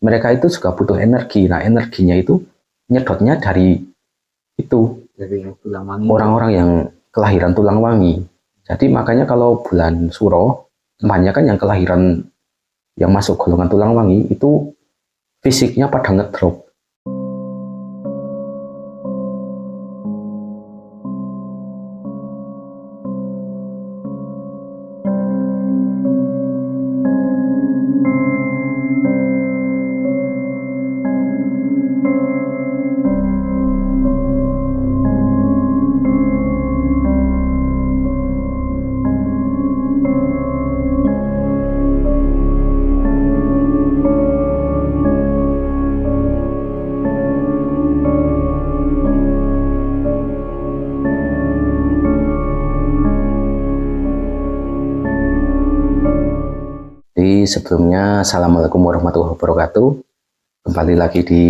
mereka itu juga butuh energi. Nah, energinya itu nyedotnya dari itu, Dari tulang wangi. orang-orang yang kelahiran tulang wangi. Jadi makanya kalau bulan Suro, kebanyakan yang kelahiran yang masuk golongan tulang wangi itu fisiknya pada ngedrop. Jadi sebelumnya, Assalamualaikum warahmatullahi wabarakatuh. Kembali lagi di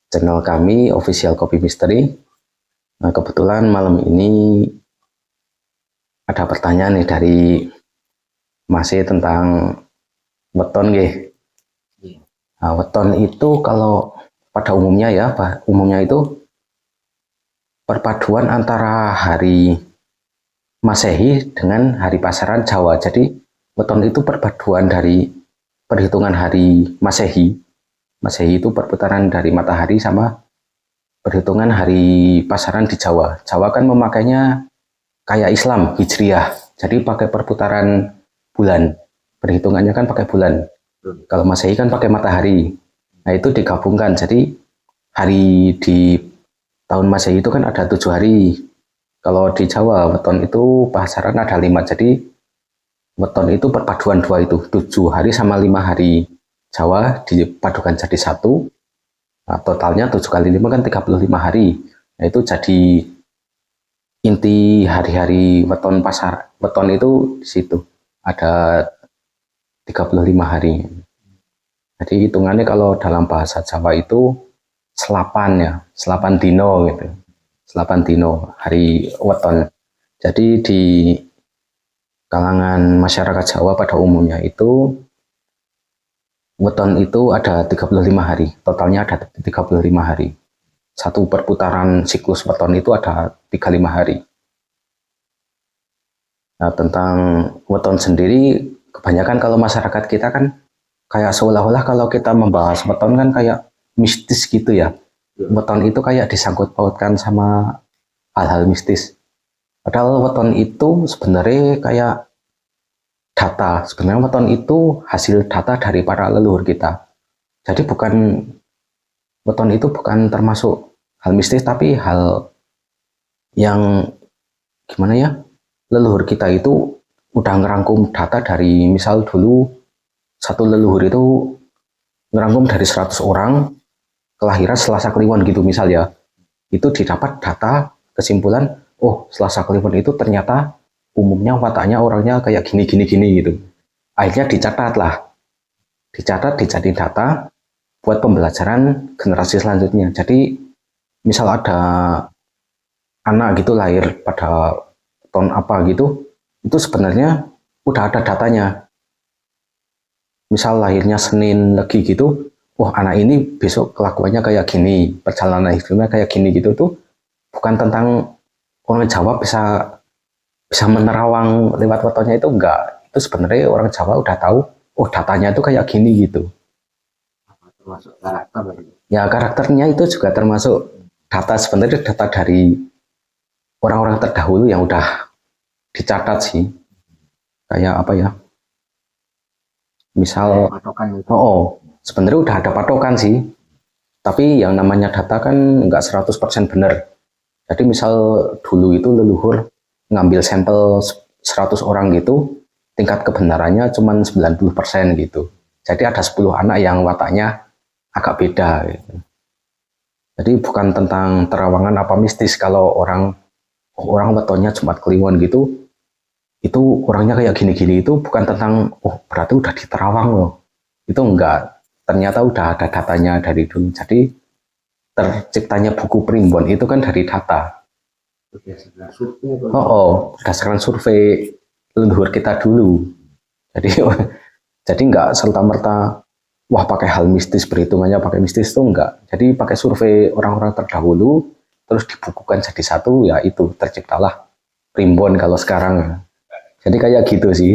channel kami, Official Kopi Misteri. Nah, kebetulan malam ini ada pertanyaan nih dari masih tentang weton nggih. Nah, weton itu kalau pada umumnya ya, umumnya itu perpaduan antara hari Masehi dengan hari pasaran Jawa. Jadi weton itu perpaduan dari perhitungan hari Masehi. Masehi itu perputaran dari matahari sama perhitungan hari pasaran di Jawa. Jawa kan memakainya kayak Islam, Hijriah. Jadi pakai perputaran bulan. Perhitungannya kan pakai bulan. Kalau Masehi kan pakai matahari. Nah, itu digabungkan. Jadi hari di tahun Masehi itu kan ada 7 hari. Kalau di Jawa, weton itu pasaran ada 5. Jadi weton itu perpaduan dua itu, 7 hari sama 5 hari Jawa dipadukan jadi satu. Nah, totalnya 7 kali 5 kan 35 hari. Nah, itu jadi inti hari-hari weton weton itu di situ. Ada 35 hari. Jadi hitungannya kalau dalam bahasa Jawa itu selapan ya, selapan dino gitu. Selapan dino hari weton. Jadi di kalangan masyarakat Jawa pada umumnya itu weton itu ada 35 hari, totalnya ada 35 hari. Satu perputaran siklus weton itu ada 35 hari. Nah, tentang weton sendiri, kebanyakan kalau masyarakat kita kan kayak seolah-olah kalau kita membahas weton kan kayak mistis gitu ya. Weton itu kayak disangkut pautkan sama hal-hal mistis. Padahal weton itu sebenarnya kayak data. Sebenarnya weton itu hasil data dari para leluhur kita. Jadi weton itu bukan termasuk hal mistis, tapi hal yang gimana ya, leluhur kita itu udah ngerangkum data dari, misal dulu satu leluhur itu ngerangkum dari 100 orang kelahiran Selasa Kliwon gitu misal ya. Itu didapat data kesimpulan, oh Selasa Kliwon itu ternyata umumnya wataknya orangnya kayak gini gitu. Akhirnya dicatat lah, dijadiin data buat pembelajaran generasi selanjutnya. Jadi misal ada anak gitu lahir pada tahun apa gitu, itu sebenarnya udah ada datanya. Misal lahirnya Senin Legi gitu, wah anak ini besok kelakuannya kayak gini, perjalanan hidupnya kayak gini gitu, tuh bukan tentang orang Jawa bisa menerawang lewat wetonnya, itu enggak. Itu sebenarnya orang Jawa udah tahu, oh datanya itu kayak gini gitu. Termasuk karakter. Ya karakternya itu juga termasuk data, sebenarnya data dari orang-orang terdahulu yang udah dicatat sih. Kayak apa ya? Misal, sebenarnya udah ada patokan sih. Tapi yang namanya data kan enggak 100% benar. Jadi misal dulu itu leluhur ngambil sampel 100 orang gitu, tingkat kebenarannya cuma 90% gitu. Jadi ada 10 anak yang wataknya agak beda gitu. Jadi bukan tentang terawangan apa mistis kalau orang wetonnya Jumat Kliwon gitu, itu orangnya kayak gini-gini, itu bukan tentang oh berarti udah diterawang loh. Itu enggak. Ternyata udah ada datanya dari dulu. Jadi terciptanya buku Primbon itu kan dari data. Berdasarkan survei leluhur kita dulu. Jadi nggak serta-merta wah pakai hal mistis, perhitungannya pakai mistis itu enggak. Jadi pakai survei orang-orang terdahulu, terus dibukukan jadi satu, ya itu terciptalah primbon kalau sekarang. Jadi kayak gitu sih.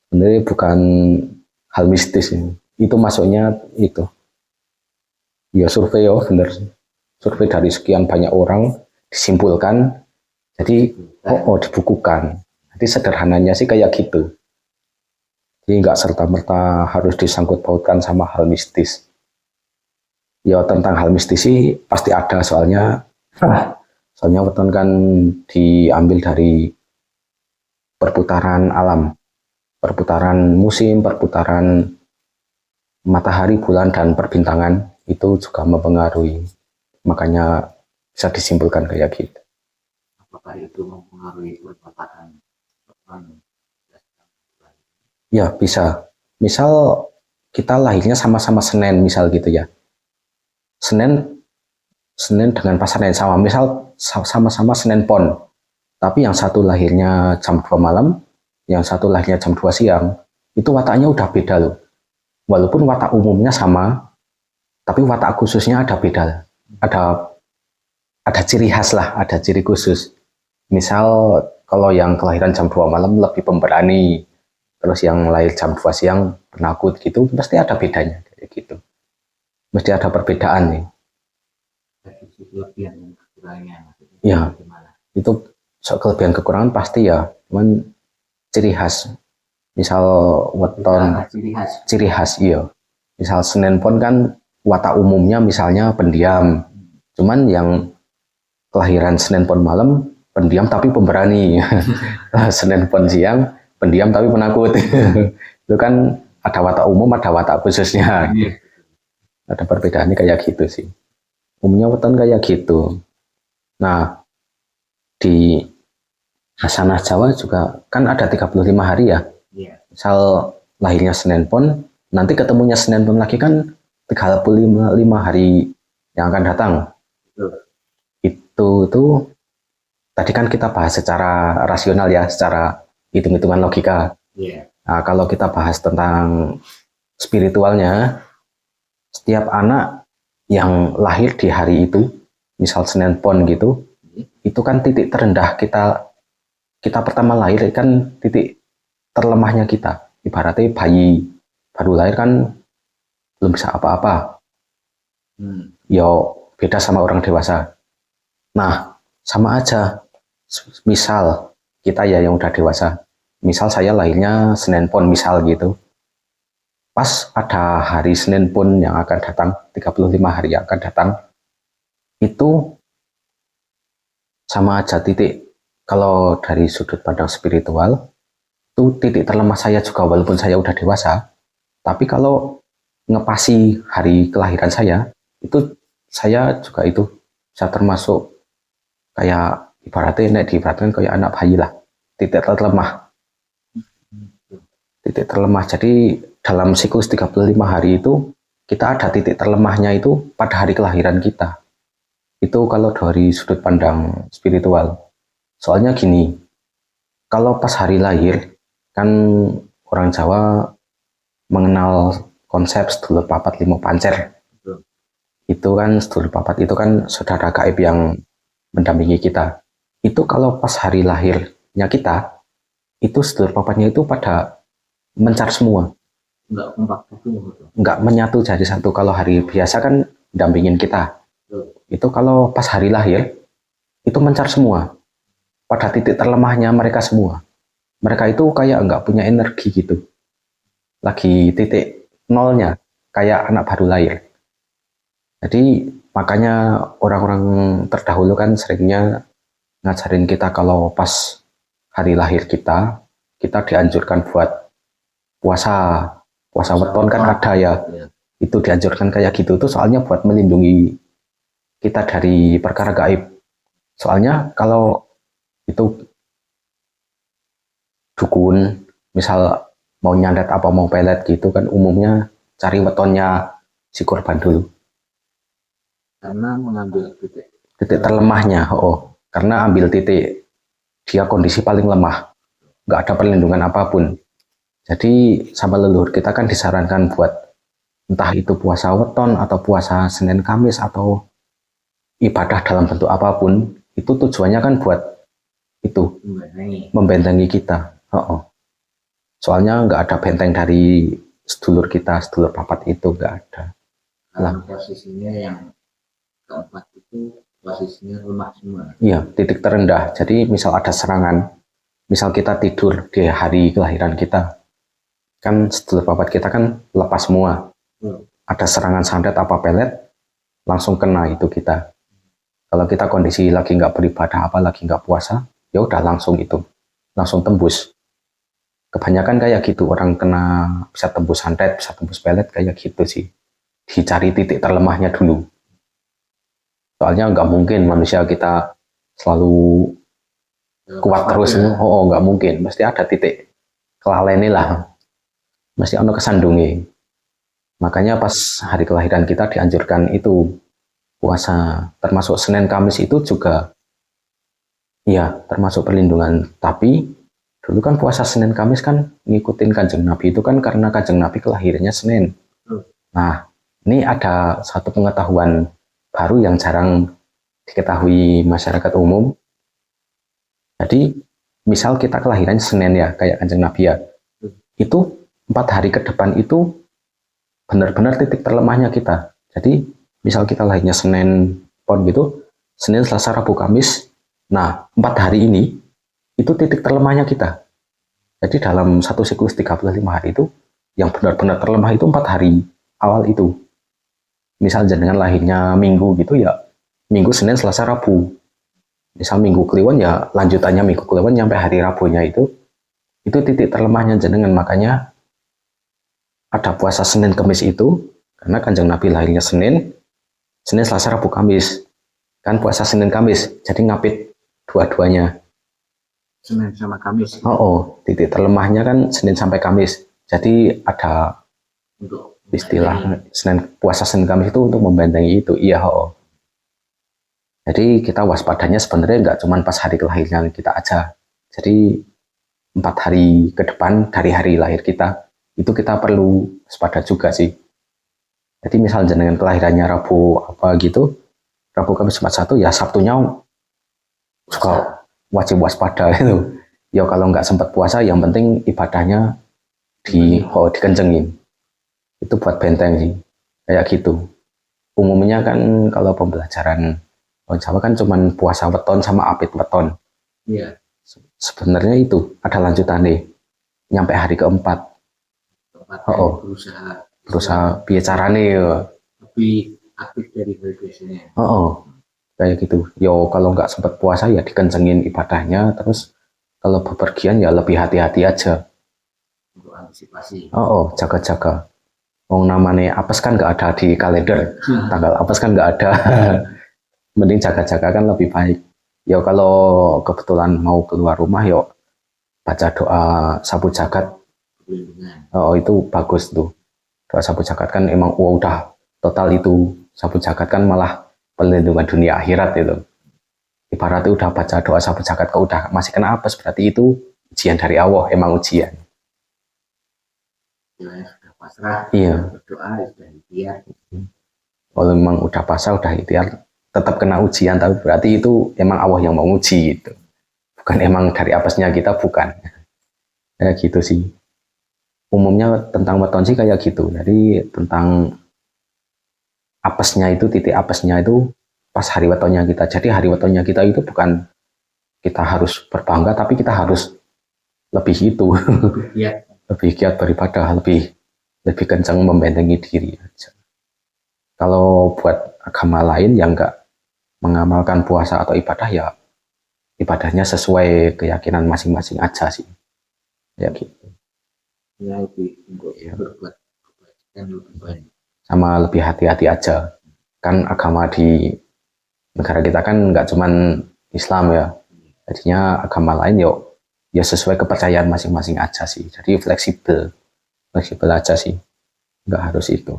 Sebenarnya bukan hal mistis ini. Itu masuknya itu. Ya survei ya bener. Survei dari sekian banyak orang disimpulkan. Jadi dibukukan. Jadi sederhananya sih kayak gitu. Jadi nggak serta-merta harus disangkut pautkan sama hal mistis. Ya tentang hal mistis sih pasti ada soalnya weton kan diambil dari perputaran alam, perputaran musim, perputaran matahari, bulan, dan perbintangan itu juga mempengaruhi. Makanya bisa disimpulkan kayak gitu. Apakah itu mempengaruhi perkataan? Ya bisa. Misal kita lahirnya sama-sama Senin misal gitu ya. Senin dengan pasangan yang sama. Misal sama-sama Senin Pon. Tapi yang satu lahirnya jam 2 malam, yang satu lahirnya jam 2 siang. Itu wataknya udah beda loh. Walaupun watak umumnya sama, tapi watak khususnya ada beda. Ada ciri khas lah, ada ciri khusus. Misal kalau yang kelahiran jam 2 malam lebih pemberani, terus yang lahir jam 2 siang penakut gitu, pasti ada bedanya kayak gitu. Mesti ada perbedaan nih. Kelebihan dan kekurangannya. Ya, itu kelebihan kekurangan pasti ya, cuman ciri khas. Misal weton ciri khas iya. Misal Senin Pon kan watak umumnya misalnya pendiam. Cuman yang kelahiran Senin Pon malam pendiam tapi pemberani. Senin Pon siang pendiam tapi penakut. Itu kan ada watak umum, ada watak khususnya. Ada perbedaannya kayak gitu sih. Umumnya weton kayak gitu. Nah, di Hasanah Jawa juga kan ada 35 hari ya. Misal lahirnya Senin Pon, nanti ketemunya Senin Pon lagi kan 35 hari yang akan datang. Itu tadi kan kita bahas secara rasional ya, secara hitung-hitungan logika. Nah, kalau kita bahas tentang spiritualnya, setiap anak yang lahir di hari itu, misal Senin Pon gitu, itu kan titik terendah kita pertama lahir kan titik terlemahnya kita. Ibaratnya bayi baru lahir kan belum bisa apa-apa. Ya beda sama orang dewasa. Nah, sama aja. Misal kita ya yang udah dewasa. Misal saya lahirnya Senin Pon misal gitu. Pas ada hari Senin Pon yang akan datang, 35 hari yang akan datang, itu sama aja titik. Kalau dari sudut pandang spiritual, itu titik terlemah saya juga walaupun saya udah dewasa. Tapi kalau ngepasi hari kelahiran saya, itu saya juga itu saya termasuk kayak ibaratnya diibaratkan kayak anak bayi lah. Titik terlemah. Titik terlemah. Jadi dalam siklus 35 hari itu kita ada titik terlemahnya itu pada hari kelahiran kita. Itu kalau dari sudut pandang spiritual. Soalnya gini, kalau pas hari lahir, kan orang Jawa mengenal konsep sedulur papat limo pancer. Itu kan sedulur papat itu kan saudara gaib yang mendampingi kita. Itu kalau pas hari lahirnya kita, itu sedulur papatnya itu pada mencar semua. Enggak menyatu jadi satu. Kalau hari biasa kan dampingin kita. Itu kalau pas hari lahir, itu mencar semua. Pada titik terlemahnya mereka semua. Mereka itu kayak nggak punya energi gitu. Lagi titik nolnya, kayak anak baru lahir. Jadi makanya orang-orang terdahulu kan seringnya ngajarin kita kalau pas hari lahir kita dianjurkan buat puasa weton kan ada ya. Itu dianjurkan kayak gitu tuh soalnya buat melindungi kita dari perkara gaib. Soalnya kalau itu dukun misal mau nyandet apa mau pelet gitu kan umumnya cari wetonnya si korban dulu karena mengambil titik terlemahnya. Karena ambil titik dia kondisi paling lemah, nggak ada perlindungan apapun. Jadi sama leluhur kita kan disarankan buat Entah itu puasa weton atau puasa Senin Kamis atau ibadah dalam bentuk apapun, itu tujuannya kan buat itu membentengi kita. Soalnya nggak ada benteng dari sedulur kita, sedulur papat itu nggak ada. Posisinya yang keempat itu posisinya lemah semua. Iya, titik terendah. Jadi misal ada serangan, misal kita tidur di hari kelahiran kita, kan sedulur papat kita kan lepas semua. Ada serangan santet apa pelet, langsung kena itu kita. Kalau kita kondisi lagi nggak beribadah apa, lagi nggak puasa, ya udah langsung itu, langsung tembus. Kebanyakan kayak gitu, orang kena bisa tembus santet, bisa tembus pelet, kayak gitu sih. Dicari titik terlemahnya dulu. Soalnya nggak mungkin manusia kita selalu kuat terus. Nggak mungkin. Mesti ada titik kelalaian lah. Mesti ada kesandungi. Makanya pas hari kelahiran kita dianjurkan itu puasa. Termasuk Senin Kamis itu juga ya termasuk perlindungan. Tapi dulu kan puasa Senin Kamis kan ngikutin Kanjeng Nabi itu kan karena Kanjeng Nabi kelahirannya Senin. Nah, ini ada satu pengetahuan baru yang jarang diketahui masyarakat umum. Jadi, misal kita kelahiran Senin ya, kayak Kanjeng Nabi ya, itu 4 hari ke depan itu benar-benar titik terlemahnya kita. Jadi, misal kita lahirnya Senin pon gitu, Senin, Selasa, Rabu, Kamis. Nah, 4 hari ini itu titik terlemahnya kita. Jadi dalam satu siklus 35 hari itu, yang benar-benar terlemah itu 4 hari awal itu. Misal jenengan lahirnya Minggu gitu ya, Minggu, Senin, Selasa, Rabu. Misal Minggu Kliwon ya lanjutannya Minggu Kliwon sampai hari Rabunya itu titik terlemahnya jenengan. Makanya ada puasa Senin Kamis itu karena Kanjeng Nabi lahirnya Senin, Selasa, Rabu, Kamis. Kan puasa Senin Kamis, jadi ngapit dua-duanya. Senin sama Kamis. Titik terlemahnya kan Senin sampai Kamis. Jadi ada untuk istilah puasa Senin Kamis itu untuk membentengi itu. Iya. Jadi kita waspadanya sebenarnya nggak cuma pas hari kelahiran kita aja. Jadi 4 hari ke depan dari hari lahir kita itu kita perlu waspada juga sih. Jadi misal jenengan kelahirannya Rabu apa gitu, Rabu Kamis Jumat Sabtu ya Sabtunya suka wajib waspada itu. Ya kalau nggak sempat puasa, yang penting ibadahnya dikencengin. Itu buat benteng sih, kayak gitu. Umumnya kan kalau pembelajaran orang Jawa kan cuman puasa weton sama apit weton. Iya. Sebenarnya itu ada lanjutannya, nyampe hari keempat. Berusaha piye carane ya. Lebih aktif dari biasanya. Kayak gitu. Yo kalau nggak sempat puasa ya dikencengin ibadahnya, terus kalau bepergian ya lebih hati-hati aja. Untuk antisipasi. Jaga-jaga. Namanya apes kan nggak ada di kalender, tanggal apes kan nggak ada. Mending jaga-jaga kan lebih baik. Ya kalau kebetulan mau keluar rumah, yuk baca doa sapu jagat. Itu bagus tuh. Doa sapu jagat kan emang udah total itu. Sapu jagat kan malah perlindungan dunia akhirat itu. Ibaratnya udah baca doa sapu jagat kok udah masih kena apes, berarti itu ujian dari Allah, emang ujian. Pasrah, iya. Berdoa sudah ikhtiar. Kalau memang udah pasrah, udah ikhtiar, tetap kena ujian, tapi berarti itu emang Allah yang mau uji itu. Bukan emang dari apesnya kita, bukan. Kayak gitu sih. Umumnya tentang weton sih kayak gitu. Jadi tentang apesnya itu, titik apesnya itu pas hari wetonnya kita. Jadi hari wetonnya kita itu bukan kita harus berbangga, tapi kita harus lebih itu. Lebih giat beribadah, lebih kencang membentengi diri aja. Kalau buat agama lain yang nggak mengamalkan puasa atau ibadah, ya ibadahnya sesuai keyakinan masing-masing aja sih. Ya gitu. Ya lebih untuk berbuat kebaikan lebih banyak. Sama lebih hati-hati aja. Kan agama di negara kita kan nggak cuman Islam ya. Jadinya agama lain ya sesuai kepercayaan masing-masing aja sih. Jadi fleksibel aja sih. Nggak harus itu.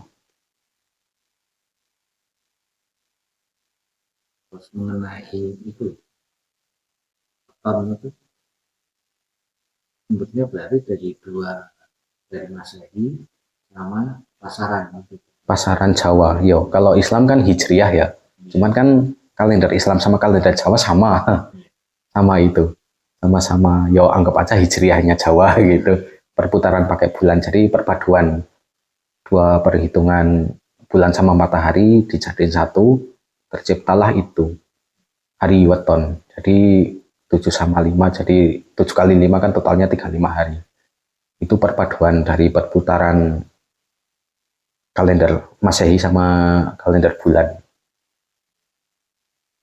Terus mengenai itu tahun itu sebetulnya berarti dari Masehi nama pasaran maksudnya. pasaran Jawa. Yo, kalau Islam kan Hijriah ya. Cuman kan kalender Islam sama kalender Jawa sama. Sama itu. Sama-sama. Yo, anggap aja Hijriahnya Jawa gitu. Perputaran pakai bulan. Jadi perpaduan dua perhitungan bulan sama matahari dijadiin satu. Terciptalah itu. Hari weton. Jadi 7 sama 5. Jadi 7 kali 5 kan totalnya 35 hari. Itu perpaduan dari perputaran kalender Masehi sama kalender bulan.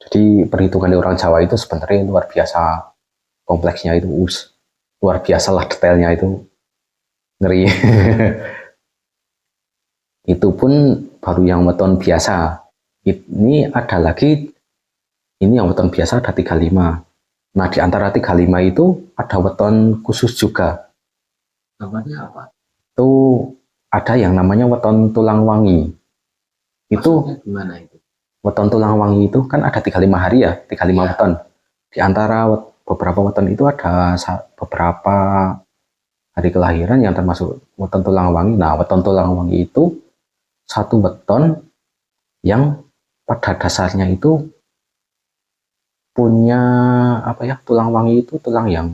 Jadi perhitungan orang Jawa itu sebenarnya luar biasa kompleksnya itu, luar biasa lah detailnya itu, ngeri. Itu pun baru yang weton biasa. Ini ada lagi, ini yang weton biasa ada 35. Nah di antara 35 itu ada weton khusus juga. Namanya apa? Itu ada yang namanya weton tulang wangi. Itu Maksudnya gimana itu? weton tulang wangi itu kan ada 35 hari ya, 35 weton. Di antara beberapa weton itu ada beberapa hari kelahiran yang termasuk weton tulang wangi. Nah, weton tulang wangi itu satu weton yang pada dasarnya itu punya apa ya, tulang wangi itu tulang yang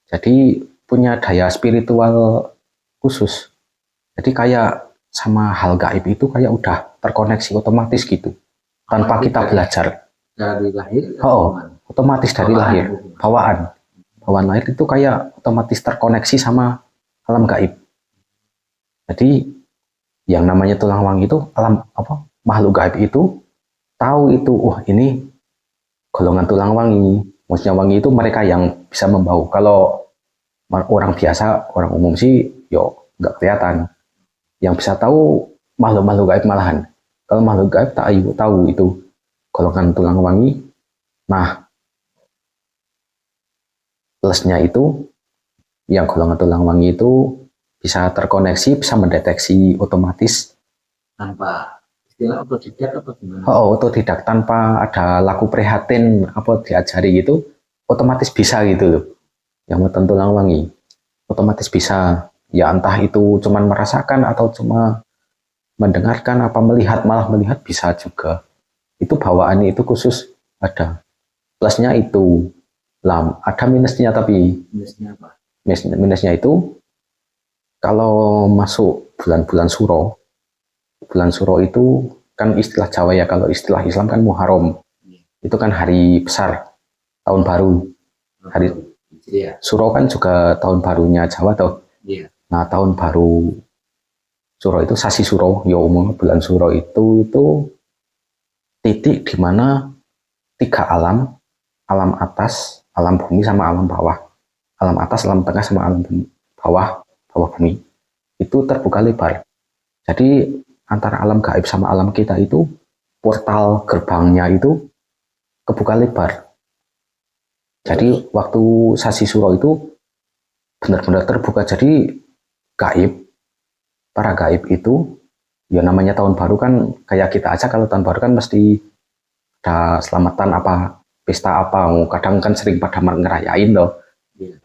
jadi punya daya spiritual khusus. Jadi kayak sama hal gaib itu kayak udah terkoneksi otomatis gitu tanpa kita belajar. Dari lahir? Otomatis dari lahir, bawaan lahir itu kayak otomatis terkoneksi sama alam gaib. Jadi yang namanya tulang wangi itu alam apa, makhluk gaib itu tahu itu, ini golongan tulang wangi. Maksudnya wangi itu mereka yang bisa membau. Kalau orang biasa, orang umum sih yo nggak kelihatan. Yang bisa tahu makhluk-makhluk gaib malahan. Kalau makhluk gaib tahu itu golongan tulang wangi. Nah, plusnya itu yang golongan tulang wangi itu bisa terkoneksi, bisa mendeteksi otomatis Tanpa istilah otodidak apa gimana? Otodidak tanpa ada laku prihatin apa diajari gitu, otomatis bisa gitu loh. Yang weton tulang wangi otomatis bisa. Ya entah itu cuman merasakan atau cuma mendengarkan apa melihat, malah melihat bisa juga. Itu bawaannya itu khusus ada. Plusnya itu ada minusnya, tapi Minusnya apa? minusnya itu kalau masuk bulan-bulan suro itu kan istilah Jawa ya, kalau istilah Islam kan Muharram. Itu kan hari besar, tahun baru. Hari Suro kan juga tahun barunya Jawa tuh. Nah, tahun baru Suro itu Sasi Suro, ya umum bulan Suro itu titik di mana 3 alam, alam atas, alam bumi sama alam bawah. Alam atas, alam tengah sama alam bawah bumi. Itu terbuka lebar. Jadi antara alam gaib sama alam kita itu portal gerbangnya itu kebuka lebar. Jadi waktu Sasi Suro itu benar-benar terbuka. Jadi para gaib itu ya namanya tahun baru kan kayak kita aja, kalau tahun baru kan mesti ada selamatan apa, pesta apa, kadang kan sering pada ngerayain loh.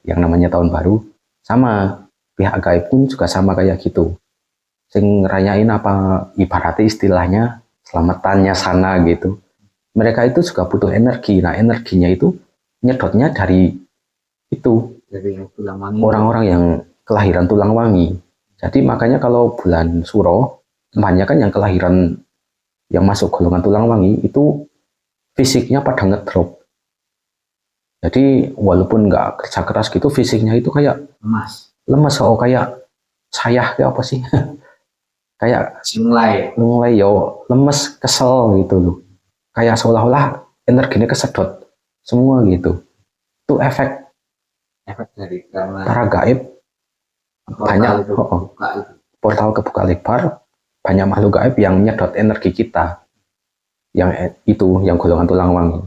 Yang namanya tahun baru sama pihak gaib pun juga sama kayak gitu, sing ngerayain apa, ibaratnya istilahnya selamatannya sana gitu. Mereka itu juga butuh energi. Nah, energinya itu nyedotnya dari itu, dari orang-orang yang kelahiran tulang wangi. Jadi makanya kalau bulan Suro, kebanyakan yang kelahiran yang masuk golongan tulang wangi itu fisiknya pada ngedrop. Jadi walaupun nggak kerja keras gitu, fisiknya itu kayak lemas, kayak saya kayak apa sih? Kayak mulai lemes, kesel gitu loh. Kayak seolah-olah energinya kesedot semua gitu. Itu efek dari karena para gaib. Banyak portal kebuka lebar, banyak makhluk gaib yang nyedot energi kita, yang itu yang golongan tulang wangi.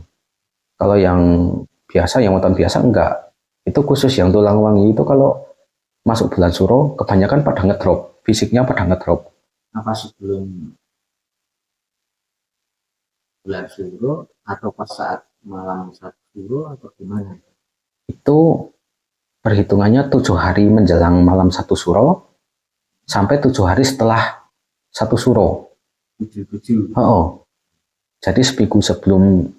Kalau yang biasa, yang weton biasa enggak. Itu khusus yang tulang wangi itu kalau masuk bulan Suro kebanyakan pada ngedrop, fisiknya pada ngedrop. Apa sebelum bulan Suro atau pas saat malam 1 Suro atau gimana? Itu perhitungannya 7 hari menjelang malam 1 Suro sampai 7 hari setelah satu suro. 7. Oh, jadi seminggu sebelum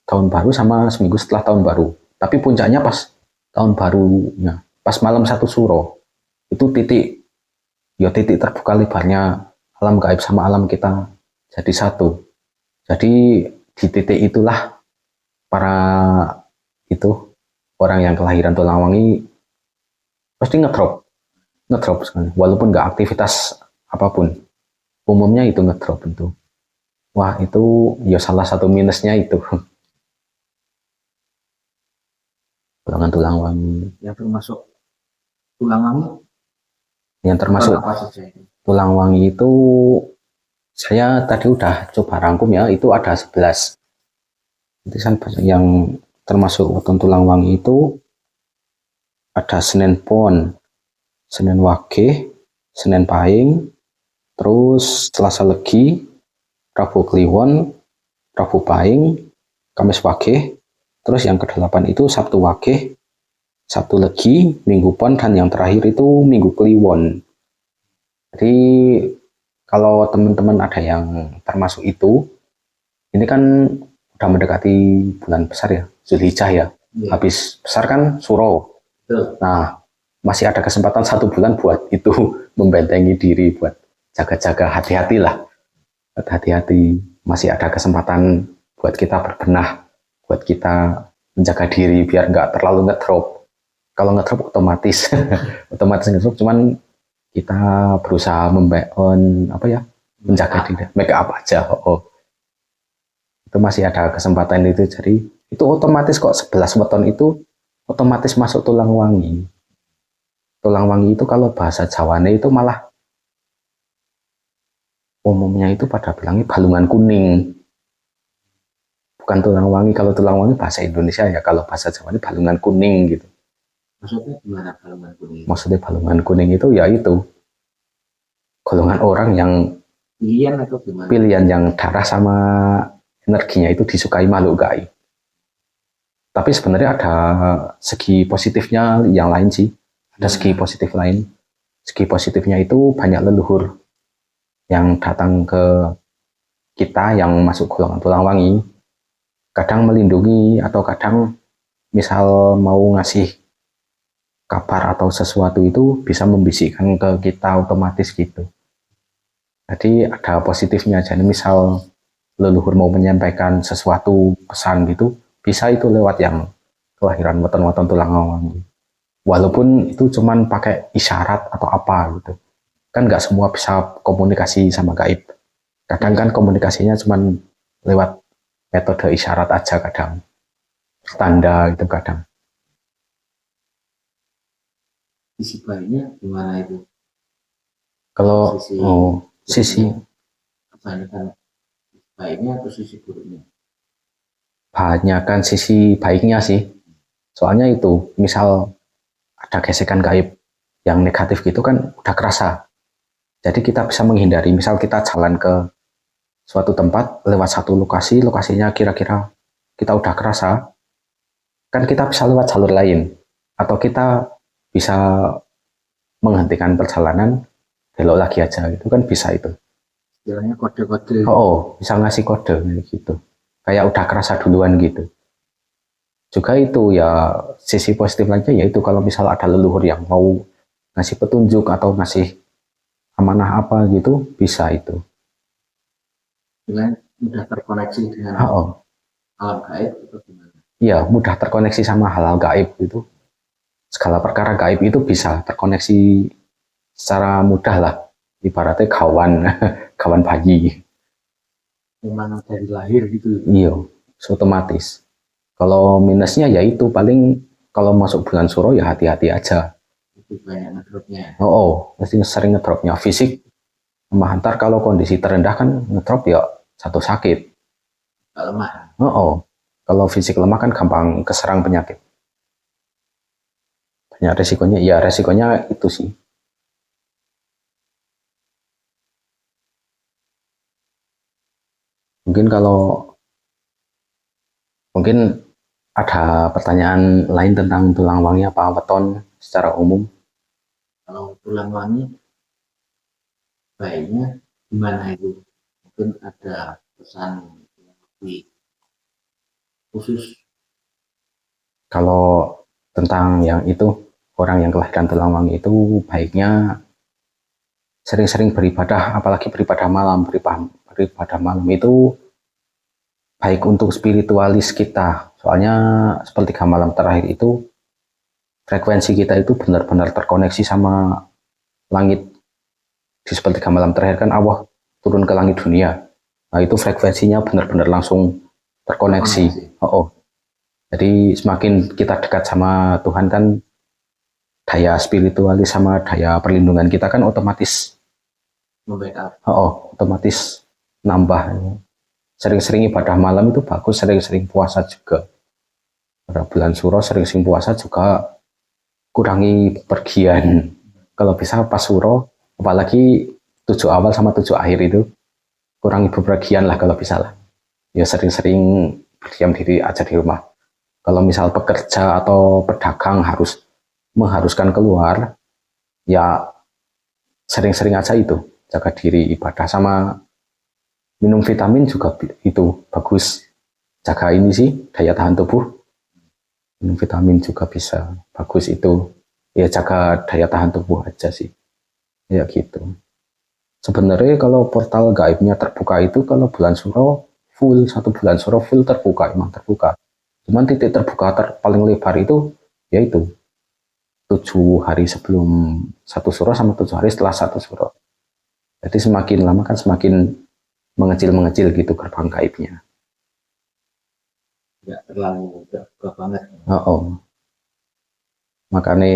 tahun baru sama seminggu setelah tahun baru. Tapi puncaknya pas tahun barunya, pas malam satu suro. Itu titik terbuka lebarnya alam gaib sama alam kita jadi satu. Jadi di titik itulah para itu orang yang kelahiran Tulangwangi pasti ngedrop sekali. Walaupun nggak aktivitas apapun, umumnya itu ngedrop itu. Wah itu ya salah satu minusnya itu. Golongan Tulangwangi Yang termasuk Tulangwangi yang termasuk apa saja itu? Tulangwangi itu saya tadi udah coba rangkum ya, itu ada 11. Itu kan yang termasuk weton Tulangwangi itu ada Senen Pon, Senen Wage, Senen Pahing, terus Selasa Legi, Rabu Kliwon, Rabu Pahing, Kamis Wage, terus yang ke-8 itu Sabtu Wage, Sabtu Legi, Minggu Pon, dan yang terakhir itu Minggu Kliwon. Jadi kalau teman-teman ada yang termasuk itu, ini kan udah mendekati bulan besar ya, Zulhijjah ya. Iya. Habis besar kan Suro. Betul. Nah, masih ada kesempatan 1 bulan buat itu membentengi diri, buat jaga-jaga, hati-hati lah. Hati-hati, masih ada kesempatan buat kita berbenah, buat kita menjaga diri biar nggak terlalu ngedrop. Kalau ngedrop otomatis ngedrop, cuman kita berusaha menjaga diri, make up aja. Itu masih ada kesempatan itu, jadi itu otomatis kok 11 weton itu otomatis masuk Tulangwangi. Tulangwangi itu kalau bahasa Jawane itu malah umumnya itu pada bilangnya balungan kuning. Bukan Tulangwangi, kalau Tulangwangi bahasa Indonesia ya, kalau bahasa Jawane balungan kuning gitu. Maksudnya gimana balungan kuning? Maksudnya balungan kuning itu ya itu golongan orang yang Pilihan atau gimana? pilihan yang darah sama energinya itu disukai makhluk gaib. Tapi sebenarnya ada segi positifnya yang lain sih. Ada segi positif lain. Segi positifnya itu banyak leluhur yang datang ke kita yang masuk golongan Tulangwangi. Kadang melindungi atau kadang misal mau ngasih kabar atau sesuatu itu bisa membisikkan ke kita otomatis gitu. Jadi ada positifnya. Jadi misal leluhur mau menyampaikan sesuatu pesan gitu, bisa itu lewat yang kelahiran weton-weton Tulangwangi. Walaupun itu cuman pakai isyarat atau apa gitu. Kan nggak semua bisa komunikasi sama gaib. Kadang kan komunikasinya cuman lewat metode isyarat aja kadang. Tanda gitu kadang. Sisi baiknya gimana itu? Kalau sisi kebanyakan baiknya atau sisi buruknya? banyakkan sisi baiknya sih. Soalnya itu, misal ada gesekan gaib yang negatif gitu kan udah kerasa. Jadi kita bisa menghindari, misal kita jalan ke suatu tempat lewat satu lokasi, lokasinya kira-kira kita udah kerasa, kan kita bisa lewat jalur lain. Atau kita bisa menghentikan perjalanan, belok lagi aja, gitu kan bisa itu. Istilahnya kode-kode. Bisa ngasih kode gitu. Kayak udah kerasa duluan gitu. Juga itu ya sisi positif lainnya yaitu kalau misal ada leluhur yang mau ngasih petunjuk atau ngasih amanah apa gitu, bisa itu. Dengan mudah terkoneksi dengan alam gaib atau gimana? Iya, mudah terkoneksi sama hal-hal gaib itu. Segala perkara gaib itu bisa terkoneksi secara mudah lah. Ibaratnya kawan bayi. Memang dari lahir gitu. Iya, otomatis. Kalau minusnya ya itu paling kalau masuk bulan Suro ya hati-hati aja. Itu banyak ngedropnya. Mesti sering ngedropnya fisik. Ntar kalau kondisi terendah kan ngedrop ya satu sakit. Lemah. Kalau fisik lemah kan gampang keserang penyakit. Banyak resikonya, ya resikonya itu sih. Mungkin ada pertanyaan lain tentang Tulangwangi apa weton secara umum? Kalau Tulangwangi baiknya gimana itu? Mungkin ada pesan yang lebih khusus. Kalau tentang yang itu, orang yang kelahiran tulang wangi itu baiknya sering-sering beribadah, apalagi beribadah malam. Beribadah malam itu baik untuk spiritualis kita, soalnya sepertiga malam terakhir itu frekuensi kita itu benar-benar terkoneksi sama langit. Di sepertiga malam terakhir kan Allah turun ke langit dunia, nah itu frekuensinya benar-benar langsung terkoneksi. Jadi semakin kita dekat sama Tuhan kan, daya spiritualis sama daya perlindungan kita kan otomatis Membackup. otomatis nambah. Sering-sering ibadah malam itu bagus, sering-sering puasa juga. Pada bulan Suro sering-sering puasa juga, kurangi pergian. Kalau bisa pas Suro, apalagi 7 awal sama 7 akhir itu, kurangi bepergian lah kalau bisa lah. Ya sering-sering berdiam diri aja di rumah. Kalau misal pekerja atau pedagang mengharuskan keluar, ya sering-sering aja itu, jaga diri, ibadah, sama minum vitamin juga itu bagus. Jaga ini sih, daya tahan tubuh. Minum vitamin juga bisa, bagus itu. Ya jaga daya tahan tubuh aja sih. Ya gitu. Sebenarnya kalau portal gaibnya terbuka itu, kalau bulan Suro full, 1 bulan Suro full terbuka, emang terbuka. Cuman titik terbuka paling lebar itu yaitu 7 hari sebelum 1 Suro sama 7 hari setelah 1 Suro. Jadi semakin lama kan semakin mengecil gitu gerbang gaibnya. Nggak terlalu terbuka banget. Makanya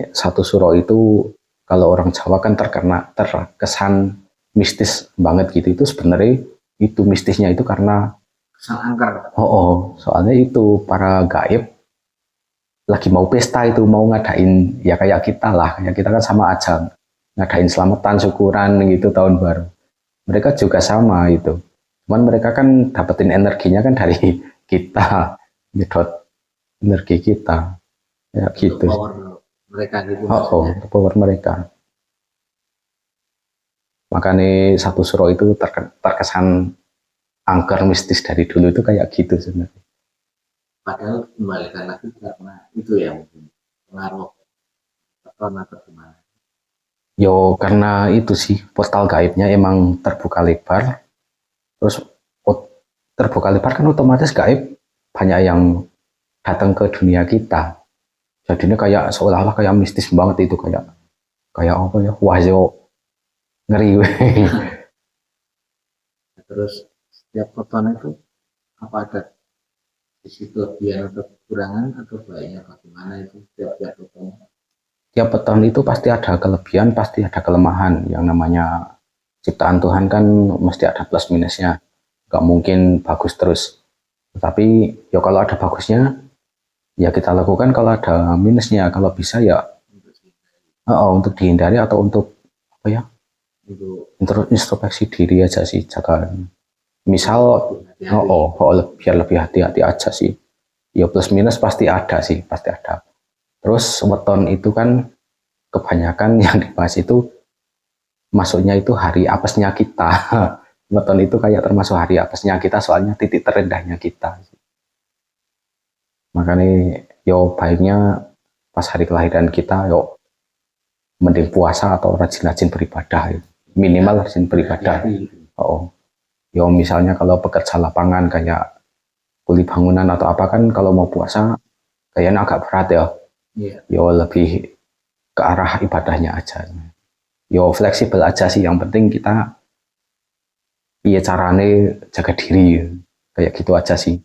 1 Suro itu kalau orang Jawa kan terkesan mistis banget gitu. Itu sebenarnya itu mistisnya itu karena Kesan angker. Soalnya itu para gaib lagi mau pesta itu, mau ngadain ya kayak kita lah, kayak kita kan sama aja ngadain selamatan, syukuran gitu tahun baru. Mereka juga sama itu. Cuman mereka kan dapetin energinya kan dari kita, nyedot energi kita. Ya gitu. Power mereka gitu. Power mereka. Makanya 1 Suro itu terkesan angker mistis dari dulu itu kayak gitu sebenarnya. Padahal kembalikan lagi karena itu ya mungkin pengaruh atau gimana. Yo karena itu sih portal gaibnya emang terbuka lebar. Terus terbuka lebar kan otomatis gaib banyak yang datang ke dunia kita. Jadinya kayak seolah-olah kayak mistis banget itu, kayak apa ya? Wah yo ngeri. Terus setiap fotonya itu apa ada sisi kelebihan atau kekurangan atau baiknya bagaimana itu setiap fotonya? Tiap peton itu pasti ada kelebihan, pasti ada kelemahan. Yang namanya ciptaan Tuhan kan mesti ada plus minusnya. Gak mungkin bagus terus. Tapi ya kalau ada bagusnya, ya kita lakukan. Kalau ada minusnya, kalau bisa ya untuk dihindari atau untuk apa ya? Untuk introspeksi diri aja sih, jangan. Misal, biar lebih hati-hati aja sih. Ya plus minus pasti ada sih, pasti ada. Terus weton itu kan kebanyakan yang dibahas itu masuknya itu hari apesnya kita. Weton itu kayak termasuk hari apesnya kita, soalnya titik terendahnya kita. Makanya yo baiknya pas hari kelahiran kita yo mending puasa atau rajin-rajin beribadah. Minimal rajin beribadah. Yo misalnya kalau pekerja lapangan kayak kuli bangunan atau apa kan, kalau mau puasa kayaknya agak berat ya. Yo lebih ke arah ibadahnya aja. Yo fleksibel aja sih, yang penting kita iya carane jaga diri, kayak gitu aja sih.